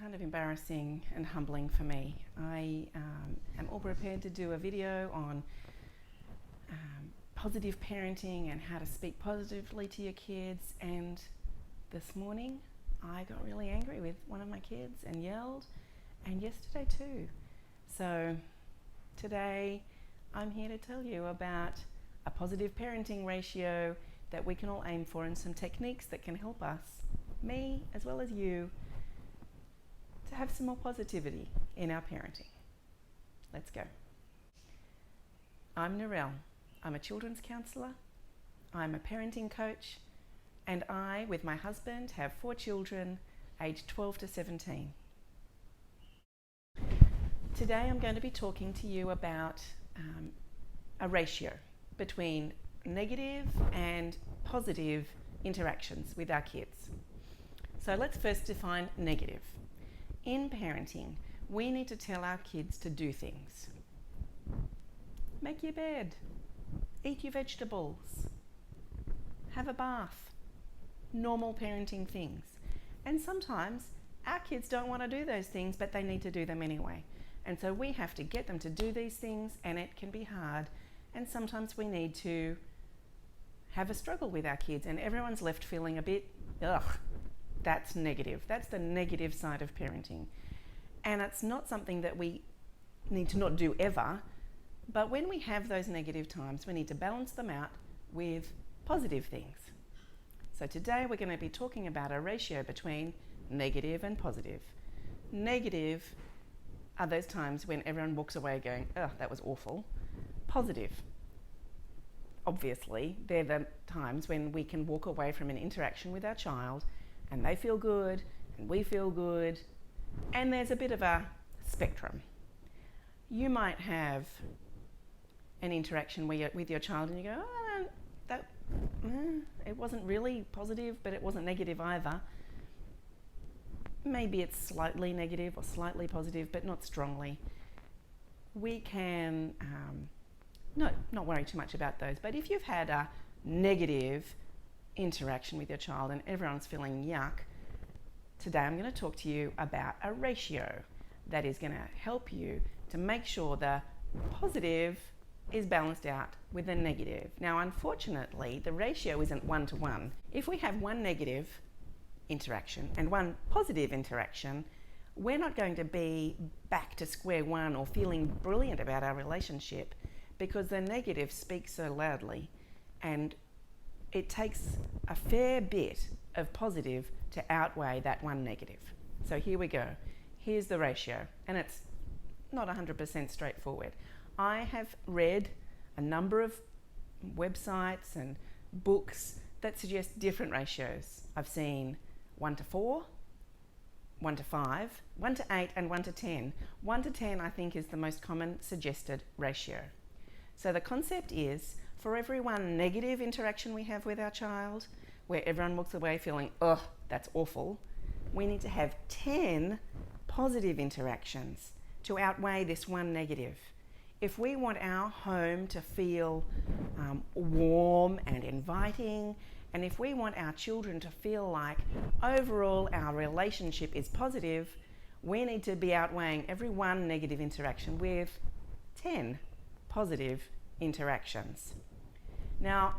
kind of embarrassing and humbling for me. I am all prepared to do a video on positive parenting and how to speak positively to your kids, and this morning I got really angry with one of my kids and yelled, and yesterday too. So today I'm here to tell you about a positive parenting ratio that we can all aim for and some techniques that can help us, me as well as you, to have some more positivity in our parenting. Let's go. I'm Narelle. I'm a children's counsellor, I'm a parenting coach, and I, with my husband, have 4 children aged 12 to 17. Today I'm going to be talking to you about a ratio between negative and positive interactions with our kids. So let's first define negative. In parenting, we need to tell our kids to do things. Make your bed, eat your vegetables, have a bath, normal parenting things. And sometimes our kids don't want to do those things, but they need to do them anyway. And so we have to get them to do these things, and it can be hard. And sometimes we need to have a struggle with our kids, and everyone's left feeling a bit, ugh, that's negative. That's the negative side of parenting. And it's not something that we need to not do ever, but when we have those negative times, we need to balance them out with positive things. So today we're going to be talking about a ratio between negative and positive. Negative are those times when everyone walks away going, oh, that was awful. Positive, obviously, they're the times when we can walk away from an interaction with our child and they feel good and we feel good, and there's a bit of a spectrum. You might have an interaction with your child and you go, it wasn't really positive, but it wasn't negative either. Maybe it's slightly negative or slightly positive, but not strongly. We can not worry too much about those. But if you've had a negative interaction with your child and everyone's feeling yuck, today I'm going to talk to you about a ratio that is going to help you to make sure the positive is balanced out with the negative. Now, unfortunately, the ratio isn't 1-to-1. If we have one negative interaction and one positive interaction, we're not going to be back to square one or feeling brilliant about our relationship, because the negative speaks so loudly, and it takes a fair bit of positive to outweigh that one negative. So here we go. Here's the ratio, and it's not 100% straightforward. I have read a number of websites and books that suggest different ratios. I've seen 1-to-4, 1-to-5, 1-to-8, and 1-to-10. 1-to-10 I think is the most common suggested ratio. So the concept is, for every one negative interaction we have with our child, where everyone walks away feeling, oh, that's awful, we need to have 10 positive interactions to outweigh this one negative. If we want our home to feel warm and inviting, and if we want our children to feel like overall our relationship is positive, we need to be outweighing every one negative interaction with 10 positive interactions. Now,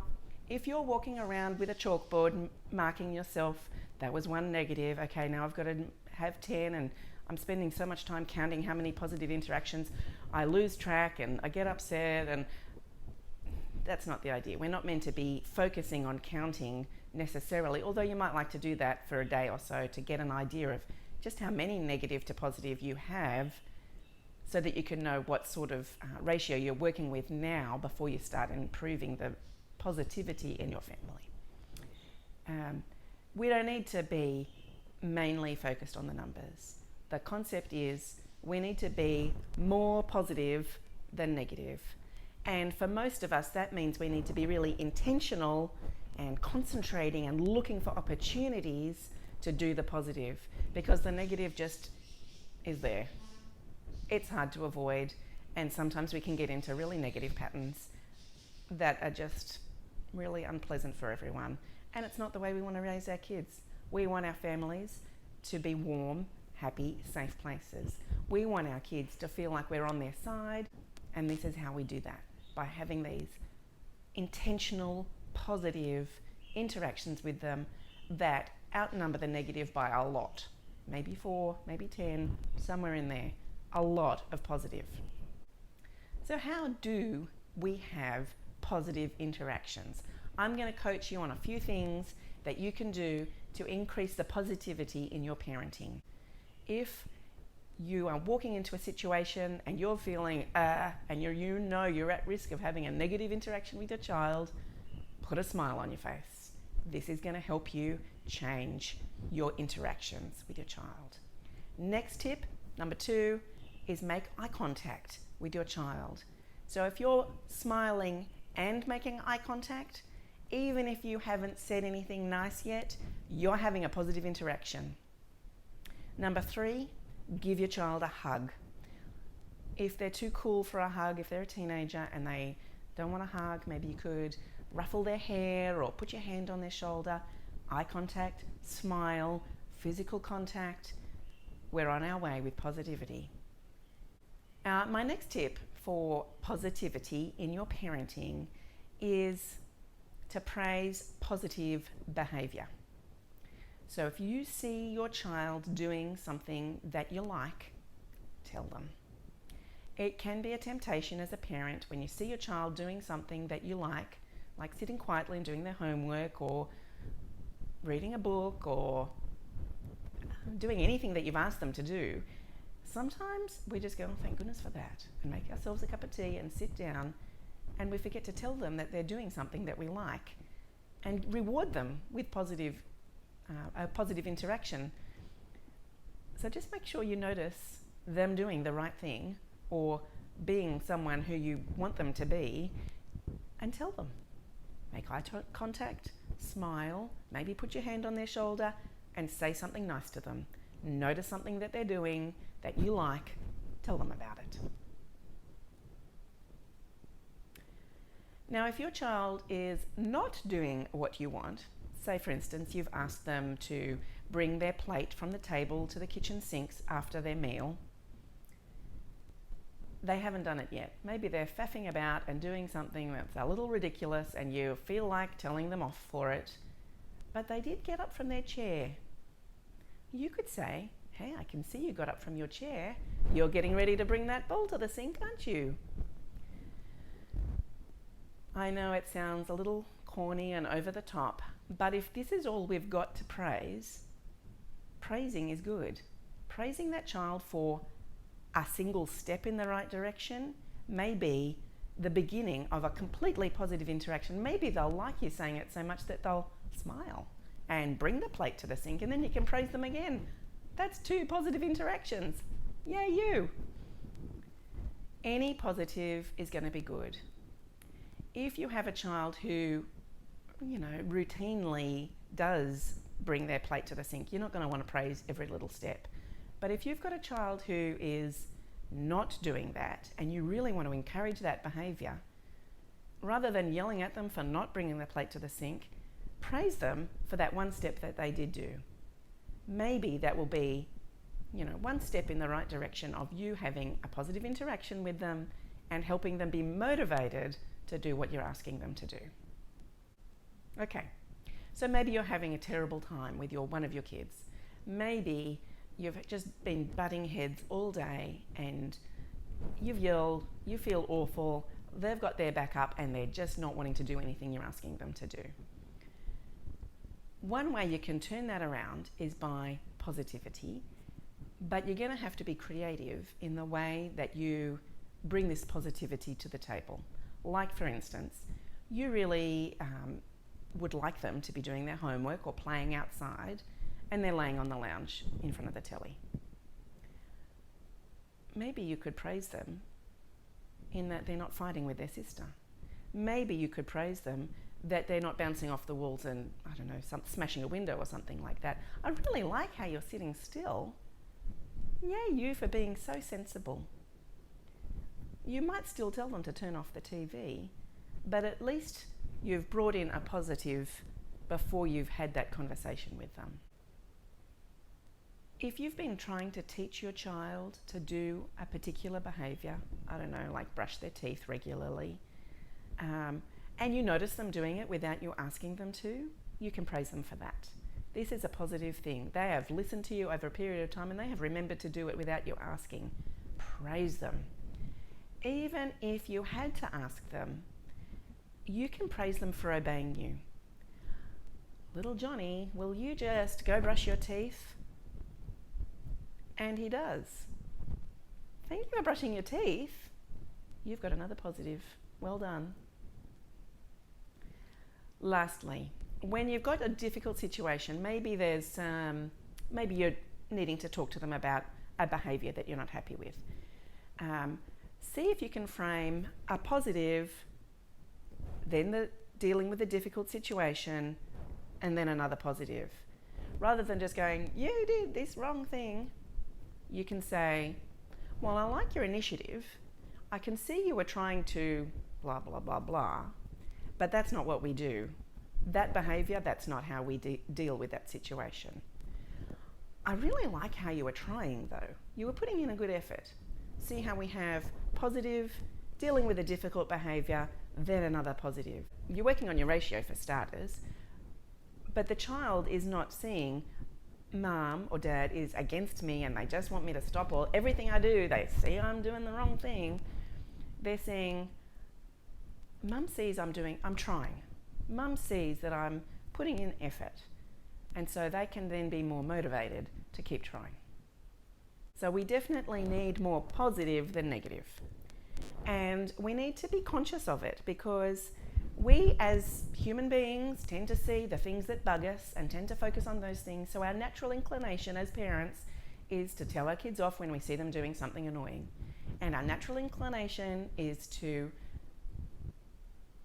if you're walking around with a chalkboard marking yourself, that was one negative, okay, now I've got to have 10, and I'm spending so much time counting how many positive interactions, I lose track and I get upset, and that's not the idea. We're not meant to be focusing on counting necessarily, although you might like to do that for a day or so to get an idea of just how many negative to positive you have, so that you can know what sort of ratio you're working with now before you start improving the positivity in your family. We don't need to be mainly focused on the numbers. The concept is we need to be more positive than negative. And for most of us, that means we need to be really intentional and concentrating and looking for opportunities to do the positive, because the negative just is there. It's hard to avoid, and sometimes we can get into really negative patterns that are just really unpleasant for everyone. And it's not the way we want to raise our kids. We want our families to be warm, happy, safe places. We want our kids to feel like we're on their side, and this is how we do that, by having these intentional, positive interactions with them that outnumber the negative by a lot. Maybe 4, maybe 10, somewhere in there. A lot of positive. So how do we have positive interactions? I'm going to coach you on a few things that you can do to increase the positivity in your parenting. If you are walking into a situation and you're feeling and you know you're at risk of having a negative interaction with your child, put a smile on your face. This is going to help you change your interactions with your child. Next tip, number 2, is make eye contact with your child. So if you're smiling and making eye contact, even if you haven't said anything nice yet, you're having a positive interaction. Number 3, give your child a hug. If they're too cool for a hug, if they're a teenager and they don't want a hug, maybe you could ruffle their hair or put your hand on their shoulder. Eye contact, smile, physical contact. We're on our way with positivity. My next tip for positivity in your parenting is to praise positive behaviour. So if you see your child doing something that you like, tell them. It can be a temptation as a parent when you see your child doing something that you like sitting quietly and doing their homework or reading a book or doing anything that you've asked them to do. Sometimes we just go, oh, thank goodness for that, and make ourselves a cup of tea and sit down, and we forget to tell them that they're doing something that we like and reward them with a positive interaction. So just make sure you notice them doing the right thing or being someone who you want them to be, and tell them. Make eye contact, smile, maybe put your hand on their shoulder and say something nice to them. Notice something that they're doing that you like, tell them about it. Now, if your child is not doing what you want, say for instance you've asked them to bring their plate from the table to the kitchen sinks after their meal, they haven't done it yet. Maybe they're faffing about and doing something that's a little ridiculous and you feel like telling them off for it, but they did get up from their chair. You could say, hey, I can see you got up from your chair. You're getting ready to bring that bowl to the sink, aren't you? I know it sounds a little corny and over the top, but if this is all we've got to praise, praising is good. Praising that child for a single step in the right direction may be the beginning of a completely positive interaction. Maybe they'll like you saying it so much that they'll smile and bring the plate to the sink, and then you can praise them again. That's 2 positive interactions. Yay, you! Any positive is going to be good. If you have a child who, routinely does bring their plate to the sink, you're not going to want to praise every little step. But if you've got a child who is not doing that and you really want to encourage that behaviour, rather than yelling at them for not bringing their plate to the sink, praise them for that one step that they did do. Maybe that will be, one step in the right direction of you having a positive interaction with them and helping them be motivated to do what you're asking them to do. Okay, so maybe you're having a terrible time with one of your kids. Maybe you've just been butting heads all day and you've yelled, you feel awful, they've got their back up and they're just not wanting to do anything you're asking them to do. One way you can turn that around is by positivity, but you're going to have to be creative in the way that you bring this positivity to the table. Like for instance, you really would like them to be doing their homework or playing outside, and they're laying on the lounge in front of the telly. Maybe you could praise them in that they're not fighting with their sister. Maybe you could praise them that they're not bouncing off the walls and, smashing a window or something like that. I really like how you're sitting still. Yay, you for being so sensible. You might still tell them to turn off the TV, but at least you've brought in a positive before you've had that conversation with them. If you've been trying to teach your child to do a particular behaviour, I don't know, like brush their teeth regularly, and you notice them doing it without you asking them to, you can praise them for that. This is a positive thing. They have listened to you over a period of time and they have remembered to do it without you asking. Praise them. Even if you had to ask them, you can praise them for obeying you. Little Johnny, will you just go brush your teeth? And he does. Thank you for brushing your teeth. You've got another positive. Well done. Lastly, when you've got a difficult situation, maybe you're needing to talk to them about a behaviour that you're not happy with. See if you can frame a positive, then dealing with the difficult situation, and then another positive. Rather than just going, you did this wrong thing, you can say, well, I like your initiative. I can see you were trying to blah, blah, blah, blah, but that's not what we do. That behaviour, that's not how we deal with that situation. I really like how you were trying though. You were putting in a good effort. See how we have positive, dealing with a difficult behaviour, then another positive. You're working on your ratio for starters, but the child is not seeing mum or dad is against me and they just want me to stop everything I do. They see I'm doing the wrong thing. They're saying, mum sees I'm trying. Mum sees that I'm putting in effort, and so they can then be more motivated to keep trying. So we definitely need more positive than negative, and we need to be conscious of it because we as human beings tend to see the things that bug us and tend to focus on those things. So our natural inclination as parents is to tell our kids off when we see them doing something annoying, and our natural inclination is to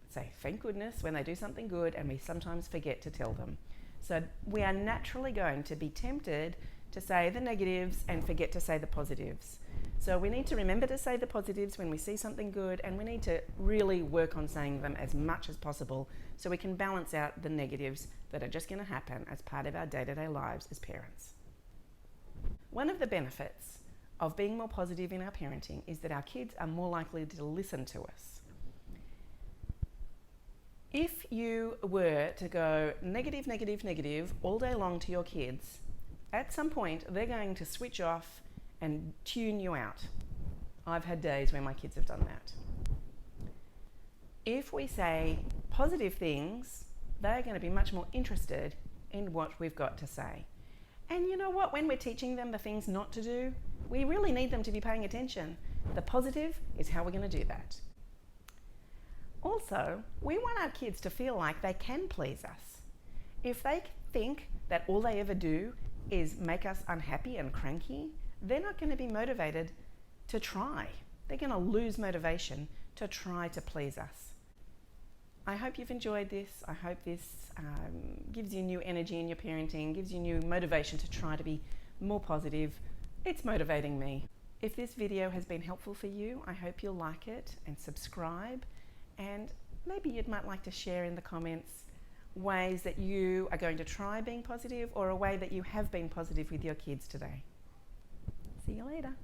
say thank goodness when they do something good, and we sometimes forget to tell them. So we are naturally going to be tempted to say the negatives and forget to say the positives. So we need to remember to say the positives when we see something good, and we need to really work on saying them as much as possible so we can balance out the negatives that are just going to happen as part of our day-to-day lives as parents. One of the benefits of being more positive in our parenting is that our kids are more likely to listen to us. If you were to go negative, negative, negative all day long to your kids, at some point they're going to switch off and tune you out. I've had days where my kids have done that. If we say positive things, they're going to be much more interested in what we've got to say. And you know what? When we're teaching them the things not to do, we really need them to be paying attention. The positive is how we're going to do that. Also, we want our kids to feel like they can please us. If they think that all they ever do is make us unhappy and cranky, they're not going to be motivated to try. They're going to lose motivation to try to please us. I hope you've enjoyed this. I hope this gives you new energy in your parenting, gives you new motivation to try to be more positive. It's motivating me. If this video has been helpful for you, I hope you'll like it and subscribe. And maybe you might like to share in the comments ways that you are going to try being positive, or a way that you have been positive with your kids today. See you later.